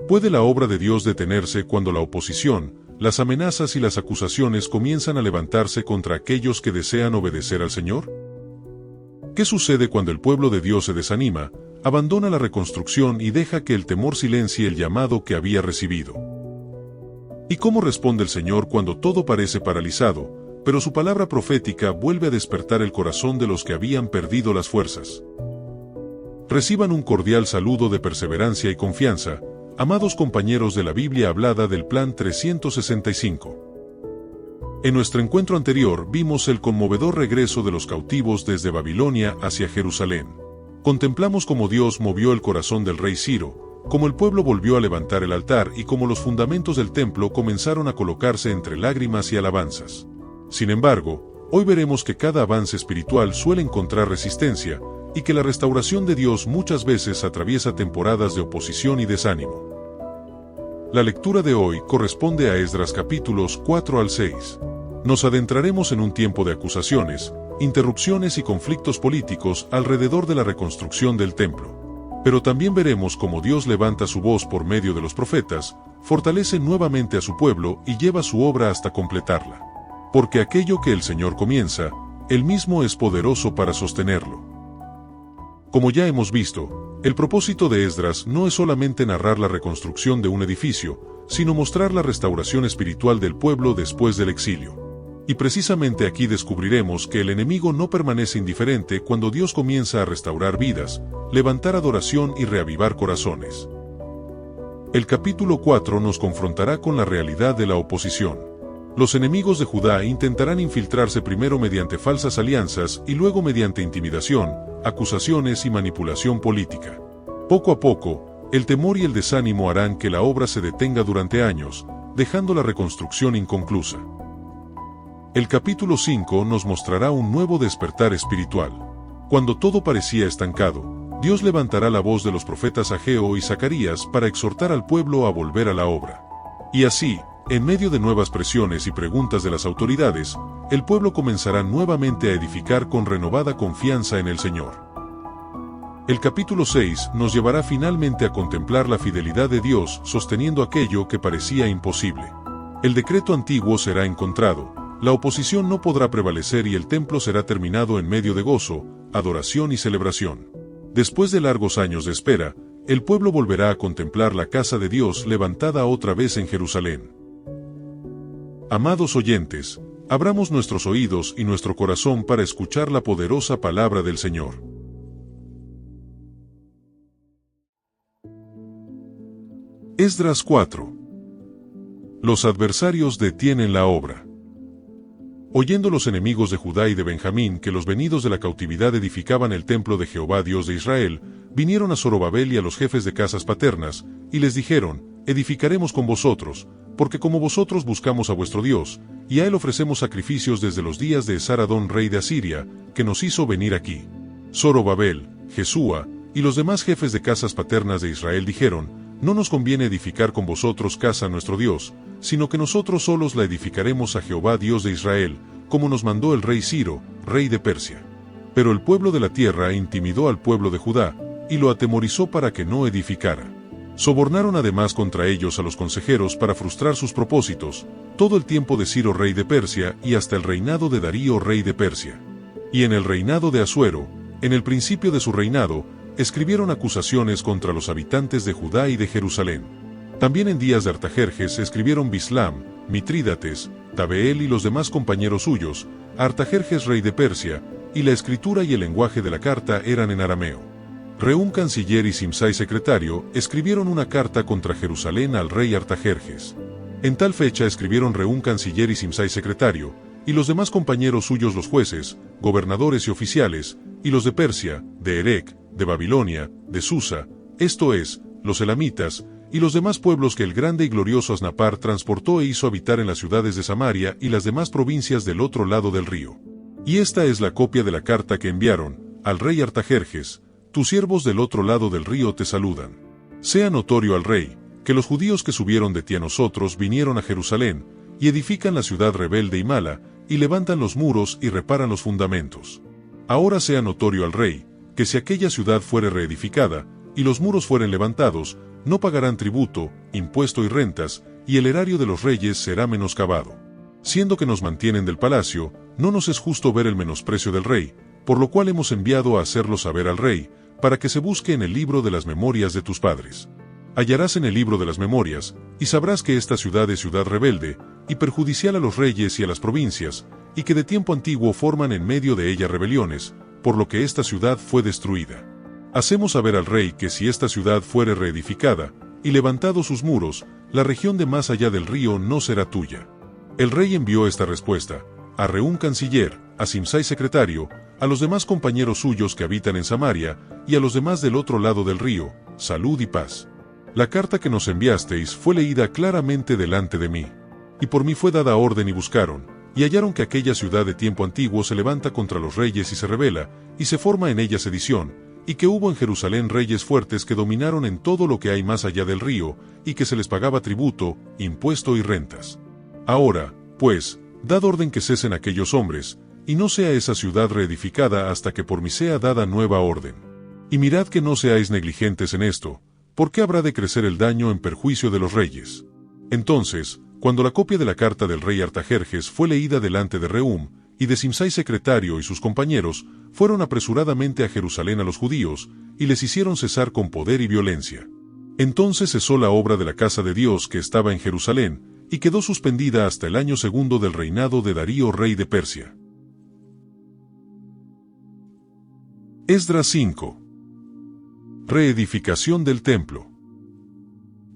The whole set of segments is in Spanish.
¿Puede la obra de Dios detenerse cuando la oposición, las amenazas y las acusaciones comienzan a levantarse contra aquellos que desean obedecer al Señor? ¿Qué sucede cuando el pueblo de Dios se desanima, abandona la reconstrucción y deja que el temor silencie el llamado que había recibido? ¿Y cómo responde el Señor cuando todo parece paralizado, pero su palabra profética vuelve a despertar el corazón de los que habían perdido las fuerzas? Reciban un cordial saludo de perseverancia y confianza, amados compañeros de la Biblia hablada del Plan 365. En nuestro encuentro anterior vimos el conmovedor regreso de los cautivos desde Babilonia hacia Jerusalén. Contemplamos cómo Dios movió el corazón del rey Ciro, cómo el pueblo volvió a levantar el altar y cómo los fundamentos del templo comenzaron a colocarse entre lágrimas y alabanzas. Sin embargo, hoy veremos que cada avance espiritual suele encontrar resistencia, y que la restauración de Dios muchas veces atraviesa temporadas de oposición y desánimo. La lectura de hoy corresponde a Esdras capítulos 4 al 6. Nos adentraremos en un tiempo de acusaciones, interrupciones y conflictos políticos alrededor de la reconstrucción del templo. Pero también veremos cómo Dios levanta su voz por medio de los profetas, fortalece nuevamente a su pueblo y lleva su obra hasta completarla. Porque aquello que el Señor comienza, Él mismo es poderoso para sostenerlo. Como ya hemos visto, el propósito de Esdras no es solamente narrar la reconstrucción de un edificio, sino mostrar la restauración espiritual del pueblo después del exilio. Y precisamente aquí descubriremos que el enemigo no permanece indiferente cuando Dios comienza a restaurar vidas, levantar adoración y reavivar corazones. El capítulo 4 nos confrontará con la realidad de la oposición. Los enemigos de Judá intentarán infiltrarse primero mediante falsas alianzas y luego mediante intimidación, acusaciones y manipulación política. Poco a poco, el temor y el desánimo harán que la obra se detenga durante años, dejando la reconstrucción inconclusa. El capítulo 5 nos mostrará un nuevo despertar espiritual. Cuando todo parecía estancado, Dios levantará la voz de los profetas Ageo y Zacarías para exhortar al pueblo a volver a la obra. Y así, en medio de nuevas presiones y preguntas de las autoridades, el pueblo comenzará nuevamente a edificar con renovada confianza en el Señor. El capítulo 6 nos llevará finalmente a contemplar la fidelidad de Dios sosteniendo aquello que parecía imposible. El decreto antiguo será encontrado, la oposición no podrá prevalecer y el templo será terminado en medio de gozo, adoración y celebración. Después de largos años de espera, el pueblo volverá a contemplar la casa de Dios levantada otra vez en Jerusalén. Amados oyentes, abramos nuestros oídos y nuestro corazón para escuchar la poderosa palabra del Señor. Esdras 4. Los adversarios detienen la obra. Oyendo los enemigos de Judá y de Benjamín que los venidos de la cautividad edificaban el templo de Jehová Dios de Israel, vinieron a Zorobabel y a los jefes de casas paternas, y les dijeron: edificaremos con vosotros, porque como vosotros buscamos a vuestro Dios, y a él ofrecemos sacrificios desde los días de Esar-Adón rey de Asiria, que nos hizo venir aquí. Zorobabel, Jesúa, y los demás jefes de casas paternas de Israel dijeron: no nos conviene edificar con vosotros casa a nuestro Dios, sino que nosotros solos la edificaremos a Jehová Dios de Israel, como nos mandó el rey Ciro, rey de Persia. Pero el pueblo de la tierra intimidó al pueblo de Judá, y lo atemorizó para que no edificara. Sobornaron además contra ellos a los consejeros para frustrar sus propósitos, todo el tiempo de Ciro rey de Persia y hasta el reinado de Darío rey de Persia. Y en el reinado de Asuero, en el principio de su reinado, escribieron acusaciones contra los habitantes de Judá y de Jerusalén. También en días de Artajerjes escribieron Bislam, Mitrídates, Tabeel y los demás compañeros suyos, Artajerjes rey de Persia, y la escritura y el lenguaje de la carta eran en arameo. Reún canciller y Simsai secretario escribieron una carta contra Jerusalén al rey Artajerjes. En tal fecha escribieron Reún canciller y Simsai secretario, y los demás compañeros suyos los jueces, gobernadores y oficiales, y los de Persia, de Erec, de Babilonia, de Susa, esto es, los elamitas, y los demás pueblos que el grande y glorioso Asnapar transportó e hizo habitar en las ciudades de Samaria y las demás provincias del otro lado del río. Y esta es la copia de la carta que enviaron al rey Artajerjes: tus siervos del otro lado del río te saludan. Sea notorio al rey, que los judíos que subieron de ti a nosotros vinieron a Jerusalén, y edifican la ciudad rebelde y mala, y levantan los muros y reparan los fundamentos. Ahora sea notorio al rey, que si aquella ciudad fuere reedificada, y los muros fueren levantados, no pagarán tributo, impuesto y rentas, y el erario de los reyes será menoscabado. Siendo que nos mantienen del palacio, no nos es justo ver el menosprecio del rey, por lo cual hemos enviado a hacerlo saber al rey, para que se busque en el libro de las memorias de tus padres. Hallarás en el libro de las memorias, y sabrás que esta ciudad es ciudad rebelde, y perjudicial a los reyes y a las provincias, y que de tiempo antiguo forman en medio de ella rebeliones, por lo que esta ciudad fue destruida. Hacemos saber al rey que si esta ciudad fuere reedificada, y levantados sus muros, la región de más allá del río no será tuya. El rey envió esta respuesta a Rehum canciller, a Simsai secretario, a los demás compañeros suyos que habitan en Samaria, y a los demás del otro lado del río, salud y paz. La carta que nos enviasteis fue leída claramente delante de mí. Y por mí fue dada orden y buscaron, y hallaron que aquella ciudad de tiempo antiguo se levanta contra los reyes y se rebela, y se forma en ella sedición, y que hubo en Jerusalén reyes fuertes que dominaron en todo lo que hay más allá del río, y que se les pagaba tributo, impuesto y rentas. Ahora, pues, dad orden que cesen aquellos hombres, y no sea esa ciudad reedificada hasta que por mí sea dada nueva orden. Y mirad que no seáis negligentes en esto, porque habrá de crecer el daño en perjuicio de los reyes. Entonces, cuando la copia de la carta del rey Artajerjes fue leída delante de Rehum, y de Simsai secretario y sus compañeros, fueron apresuradamente a Jerusalén a los judíos, y les hicieron cesar con poder y violencia. Entonces cesó la obra de la casa de Dios que estaba en Jerusalén, y quedó suspendida hasta el año segundo del reinado de Darío rey de Persia. Esdras 5. Reedificación del templo.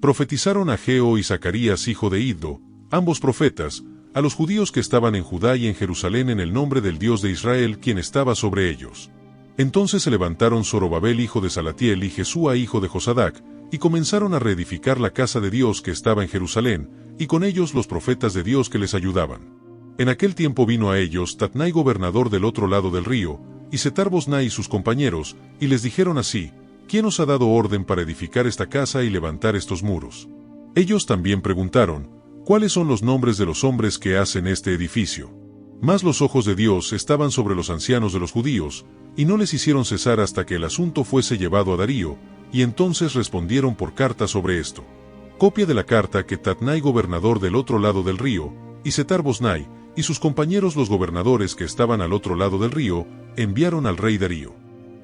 Profetizaron Ageo y Zacarías hijo de Iddo, ambos profetas, a los judíos que estaban en Judá y en Jerusalén en el nombre del Dios de Israel quien estaba sobre ellos. Entonces se levantaron Zorobabel hijo de Salatiel y Jesúa hijo de Josadac, y comenzaron a reedificar la casa de Dios que estaba en Jerusalén, y con ellos los profetas de Dios que les ayudaban. En aquel tiempo vino a ellos Tatnai gobernador del otro lado del río, y Setar-Boznai y sus compañeros, y les dijeron así: ¿Quién os ha dado orden para edificar esta casa y levantar estos muros? Ellos también preguntaron: ¿Cuáles son los nombres de los hombres que hacen este edificio? Mas los ojos de Dios estaban sobre los ancianos de los judíos, y no les hicieron cesar hasta que el asunto fuese llevado a Darío, y entonces respondieron por carta sobre esto. Copia de la carta que Tatnai gobernador del otro lado del río, y Setar-Boznai, y sus compañeros los gobernadores que estaban al otro lado del río, enviaron al rey Darío.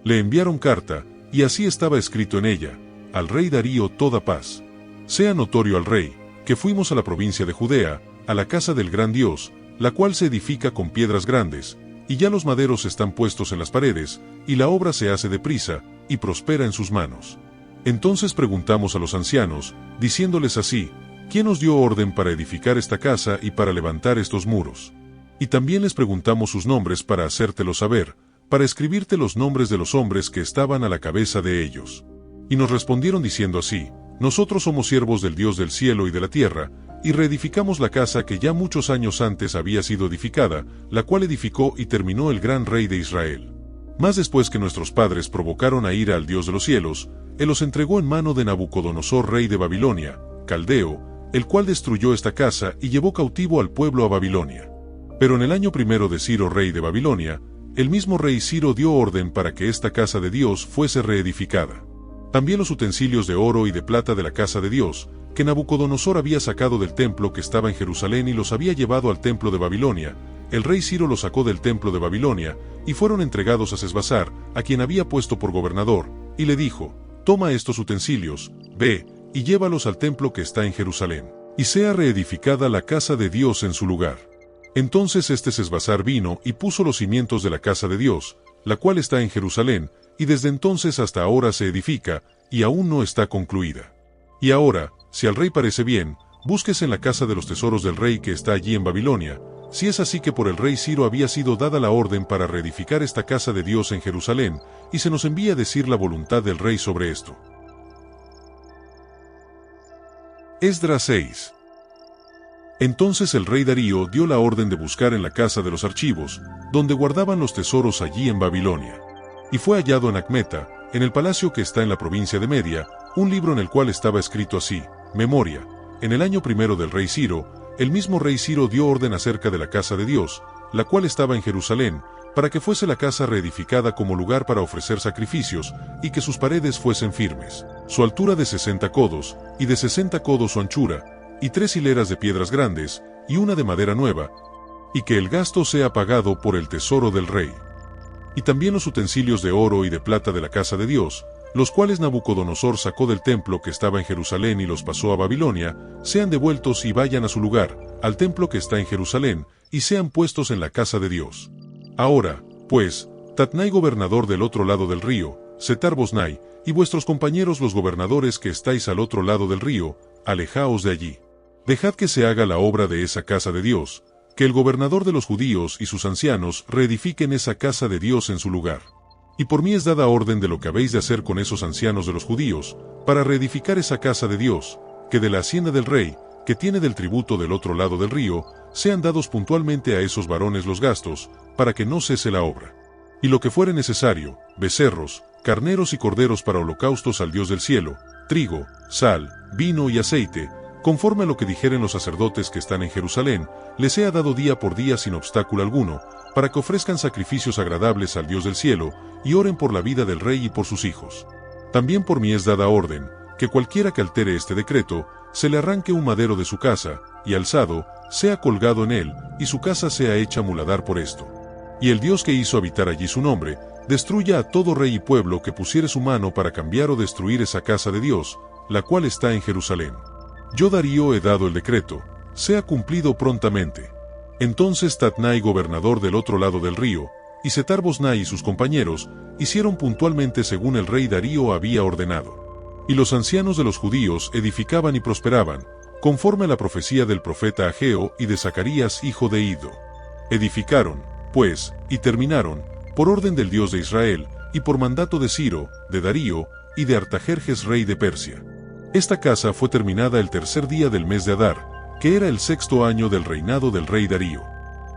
Le enviaron carta, y así estaba escrito en ella: al rey Darío toda paz. Sea notorio al rey, que fuimos a la provincia de Judea, a la casa del gran Dios, la cual se edifica con piedras grandes, y ya los maderos están puestos en las paredes, y la obra se hace deprisa, y prospera en sus manos. Entonces preguntamos a los ancianos, diciéndoles así: ¿Quién os dio orden para edificar esta casa y para levantar estos muros? Y también les preguntamos sus nombres para hacértelo saber, para escribirte los nombres de los hombres que estaban a la cabeza de ellos. Y nos respondieron diciendo así: Nosotros somos siervos del Dios del cielo y de la tierra, y reedificamos la casa que ya muchos años antes había sido edificada, la cual edificó y terminó el gran rey de Israel. Mas después que nuestros padres provocaron a ira al Dios de los cielos, Él los entregó en mano de Nabucodonosor rey de Babilonia, caldeo, el cual destruyó esta casa y llevó cautivo al pueblo a Babilonia. Pero en el año primero de Ciro rey de Babilonia, el mismo rey Ciro dio orden para que esta casa de Dios fuese reedificada. También los utensilios de oro y de plata de la casa de Dios, que Nabucodonosor había sacado del templo que estaba en Jerusalén y los había llevado al templo de Babilonia, el rey Ciro los sacó del templo de Babilonia, y fueron entregados a Sesbazar, a quien había puesto por gobernador, y le dijo: Toma estos utensilios, ve, y llévalos al templo que está en Jerusalén, y sea reedificada la casa de Dios en su lugar. Entonces este Sesbazar vino y puso los cimientos de la casa de Dios, la cual está en Jerusalén, y desde entonces hasta ahora se edifica, y aún no está concluida. Y ahora, si al rey parece bien, búsquese en la casa de los tesoros del rey que está allí en Babilonia, si es así que por el rey Ciro había sido dada la orden para reedificar esta casa de Dios en Jerusalén, y se nos envía a decir la voluntad del rey sobre esto. Esdras 6. Entonces el rey Darío dio la orden de buscar en la casa de los archivos, donde guardaban los tesoros allí en Babilonia. Y fue hallado en Acmeta, en el palacio que está en la provincia de Media, un libro en el cual estaba escrito así: Memoria. En el año primero del rey Ciro, el mismo rey Ciro dio orden acerca de la casa de Dios, la cual estaba en Jerusalén, para que fuese la casa reedificada como lugar para ofrecer sacrificios, y que sus paredes fuesen firmes. Su altura de 60 codos, y de 60 codos su anchura, y 3 hileras de piedras grandes, y una de madera nueva, y que el gasto sea pagado por el tesoro del rey. Y también los utensilios de oro y de plata de la casa de Dios, los cuales Nabucodonosor sacó del templo que estaba en Jerusalén y los pasó a Babilonia, sean devueltos y vayan a su lugar, al templo que está en Jerusalén, y sean puestos en la casa de Dios. Ahora, pues, Tatnai gobernador del otro lado del río, Setar-Boznai, y vuestros compañeros los gobernadores que estáis al otro lado del río, alejaos de allí. Dejad que se haga la obra de esa casa de Dios, que el gobernador de los judíos y sus ancianos reedifiquen esa casa de Dios en su lugar. Y por mí es dada orden de lo que habéis de hacer con esos ancianos de los judíos, para reedificar esa casa de Dios, que de la hacienda del rey, que tiene del tributo del otro lado del río, sean dados puntualmente a esos varones los gastos, para que no cese la obra. Y lo que fuere necesario, becerros, carneros y corderos para holocaustos al Dios del cielo, trigo, sal, vino y aceite, conforme a lo que dijeren los sacerdotes que están en Jerusalén, les sea dado día por día sin obstáculo alguno, para que ofrezcan sacrificios agradables al Dios del cielo, y oren por la vida del rey y por sus hijos. También por mí es dada orden, que cualquiera que altere este decreto, se le arranque un madero de su casa, y alzado, sea colgado en él, y su casa sea hecha muladar por esto. Y el Dios que hizo habitar allí su nombre, destruya a todo rey y pueblo que pusiere su mano para cambiar o destruir esa casa de Dios, la cual está en Jerusalén. Yo Darío he dado el decreto, sea cumplido prontamente. Entonces Tatnai gobernador del otro lado del río, y Setar-Boznai y sus compañeros, hicieron puntualmente según el rey Darío había ordenado. Y los ancianos de los judíos edificaban y prosperaban, conforme a la profecía del profeta Ageo y de Zacarías hijo de Iddo. Edificaron, pues, y terminaron, por orden del Dios de Israel, y por mandato de Ciro, de Darío, y de Artajerjes rey de Persia. Esta casa fue terminada el tercer día del mes de Adar, que era el 6º año del reinado del rey Darío.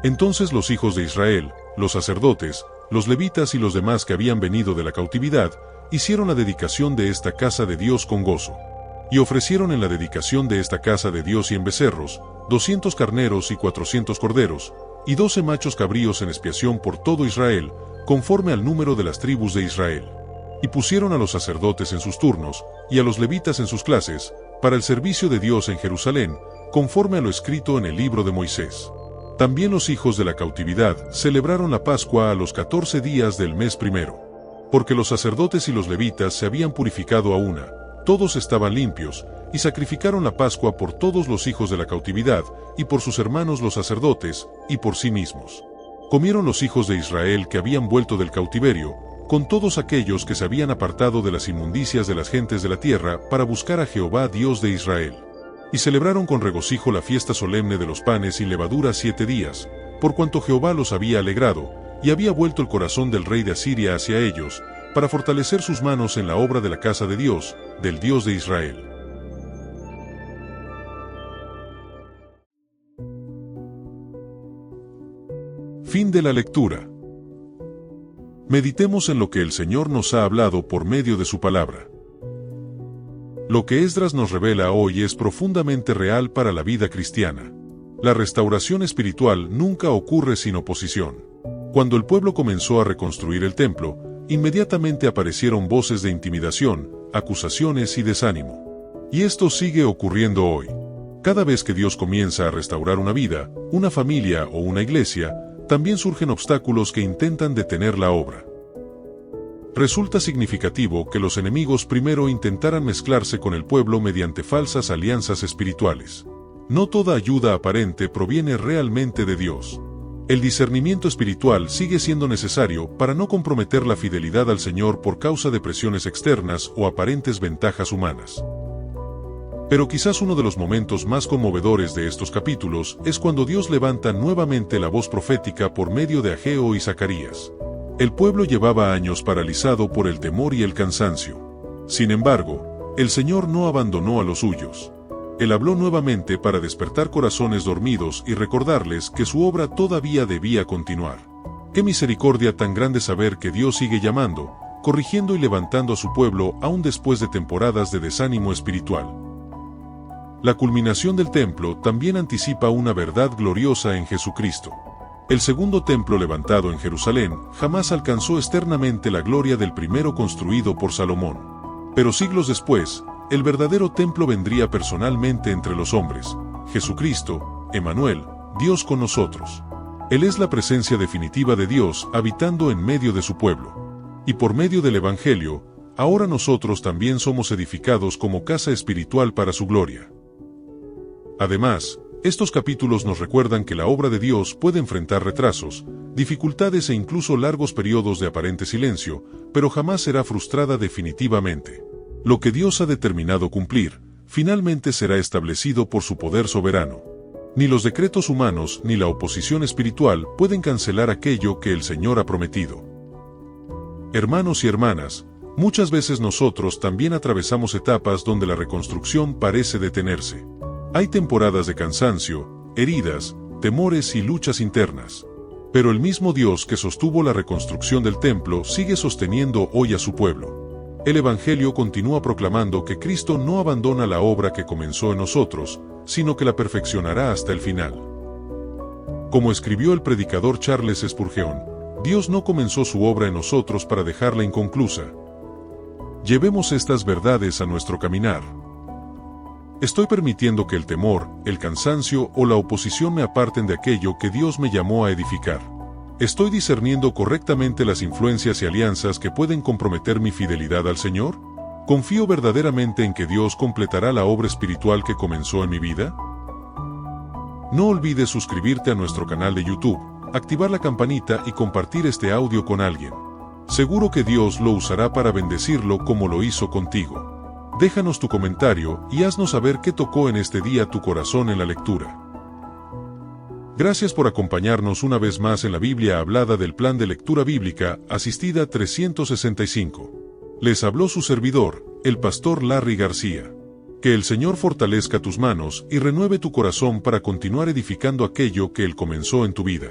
Entonces los hijos de Israel, los sacerdotes, los levitas y los demás que habían venido de la cautividad, hicieron la dedicación de esta casa de Dios con gozo. Y ofrecieron en la dedicación de esta casa de Dios 100 becerros, 200 carneros y 400 corderos, y 12 machos cabríos en expiación por todo Israel, conforme al número de las tribus de Israel. Y pusieron a los sacerdotes en sus turnos, y a los levitas en sus clases, para el servicio de Dios en Jerusalén, conforme a lo escrito en el libro de Moisés. También los hijos de la cautividad celebraron la Pascua a los 14 días del mes primero. Porque los sacerdotes y los levitas se habían purificado a una, todos estaban limpios, y sacrificaron la Pascua por todos los hijos de la cautividad, y por sus hermanos los sacerdotes, y por sí mismos. Comieron los hijos de Israel que habían vuelto del cautiverio, con todos aquellos que se habían apartado de las inmundicias de las gentes de la tierra para buscar a Jehová Dios de Israel. Y celebraron con regocijo la fiesta solemne de los panes sin levadura 7 días, por cuanto Jehová los había alegrado, y había vuelto el corazón del rey de Asiria hacia ellos, para fortalecer sus manos en la obra de la casa de Dios, del Dios de Israel. Fin de la lectura. Meditemos en lo que el Señor nos ha hablado por medio de su palabra. Lo que Esdras nos revela hoy es profundamente real para la vida cristiana. La restauración espiritual nunca ocurre sin oposición. Cuando el pueblo comenzó a reconstruir el templo, inmediatamente aparecieron voces de intimidación, acusaciones y desánimo. Y esto sigue ocurriendo hoy. Cada vez que Dios comienza a restaurar una vida, una familia o una iglesia, también surgen obstáculos que intentan detener la obra. Resulta significativo que los enemigos primero intentaran mezclarse con el pueblo mediante falsas alianzas espirituales. No toda ayuda aparente proviene realmente de Dios. El discernimiento espiritual sigue siendo necesario para no comprometer la fidelidad al Señor por causa de presiones externas o aparentes ventajas humanas. Pero quizás uno de los momentos más conmovedores de estos capítulos es cuando Dios levanta nuevamente la voz profética por medio de Ageo y Zacarías. El pueblo llevaba años paralizado por el temor y el cansancio. Sin embargo, el Señor no abandonó a los suyos. Él habló nuevamente para despertar corazones dormidos y recordarles que su obra todavía debía continuar. Qué misericordia tan grande saber que Dios sigue llamando, corrigiendo y levantando a su pueblo aún después de temporadas de desánimo espiritual. La culminación del templo también anticipa una verdad gloriosa en Jesucristo. El segundo templo levantado en Jerusalén jamás alcanzó externamente la gloria del primero construido por Salomón. Pero siglos después, el verdadero templo vendría personalmente entre los hombres, Jesucristo, Emmanuel, Dios con nosotros. Él es la presencia definitiva de Dios habitando en medio de su pueblo. Y por medio del Evangelio, ahora nosotros también somos edificados como casa espiritual para su gloria. Además, estos capítulos nos recuerdan que la obra de Dios puede enfrentar retrasos, dificultades e incluso largos periodos de aparente silencio, pero jamás será frustrada definitivamente. Lo que Dios ha determinado cumplir, finalmente será establecido por su poder soberano. Ni los decretos humanos ni la oposición espiritual pueden cancelar aquello que el Señor ha prometido. Hermanos y hermanas, muchas veces nosotros también atravesamos etapas donde la reconstrucción parece detenerse. Hay temporadas de cansancio, heridas, temores y luchas internas. Pero el mismo Dios que sostuvo la reconstrucción del templo sigue sosteniendo hoy a su pueblo. El Evangelio continúa proclamando que Cristo no abandona la obra que comenzó en nosotros, sino que la perfeccionará hasta el final. Como escribió el predicador Charles Spurgeon, Dios no comenzó su obra en nosotros para dejarla inconclusa. Llevemos estas verdades a nuestro caminar. ¿Estoy permitiendo que el temor, el cansancio o la oposición me aparten de aquello que Dios me llamó a edificar? ¿Estoy discerniendo correctamente las influencias y alianzas que pueden comprometer mi fidelidad al Señor? ¿Confío verdaderamente en que Dios completará la obra espiritual que comenzó en mi vida? No olvides suscribirte a nuestro canal de YouTube, activar la campanita y compartir este audio con alguien. Seguro que Dios lo usará para bendecirlo como lo hizo contigo. Déjanos tu comentario y haznos saber qué tocó en este día tu corazón en la lectura. Gracias por acompañarnos una vez más en la Biblia hablada del plan de lectura bíblica, asistida 365. Les habló su servidor, el pastor Larry García. Que el Señor fortalezca tus manos y renueve tu corazón para continuar edificando aquello que Él comenzó en tu vida.